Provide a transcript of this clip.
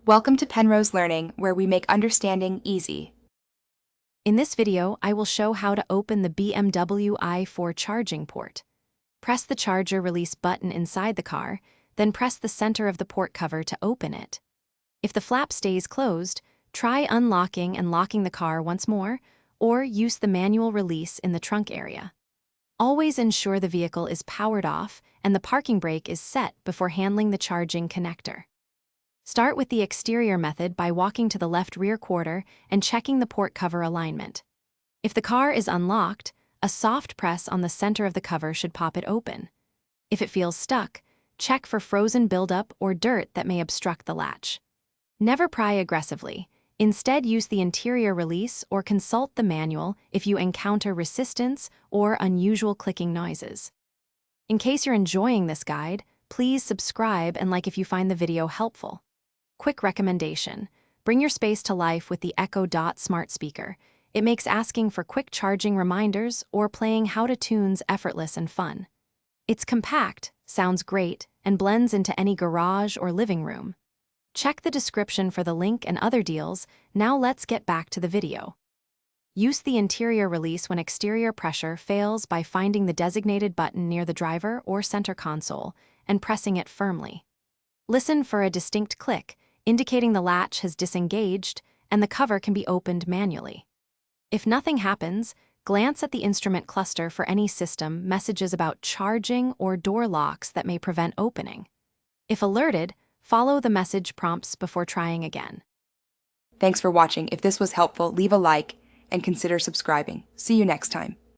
Welcome to Penrose Learning, where we make understanding easy. In this video, I will show how to open the BMW i4 charging port. Press the charger release button inside the car, then press the center of the port cover to open it. If the flap stays closed, try unlocking and locking the car once more, or use the manual release in the trunk area. Always ensure the vehicle is powered off and the parking brake is set before handling the charging connector. Start with the exterior method by walking to the left rear quarter and checking the port cover alignment. If the car is unlocked, a soft press on the center of the cover should pop it open. If it feels stuck, check for frozen buildup or dirt that may obstruct the latch. Never pry aggressively. Instead, use the interior release or consult the manual if you encounter resistance or unusual clicking noises. In case you're enjoying this guide, please subscribe and like if you find the video helpful. Quick recommendation: bring your space to life with the Echo Dot smart speaker. It makes asking for quick charging reminders or playing how-to-tunes effortless and fun. It's compact, sounds great, and blends into any garage or living room. Check the description for the link and other deals. Now let's get back to the video. Use the interior release when exterior pressure fails by finding the designated button near the driver or center console and pressing it firmly. Listen for a distinct click, indicating the latch has disengaged and the cover can be opened manually. If nothing happens, glance at the instrument cluster for any system messages about charging or door locks that may prevent opening. If alerted, follow the message prompts before trying again. Thanks for watching. If this was helpful, leave a like and consider subscribing. See you next time.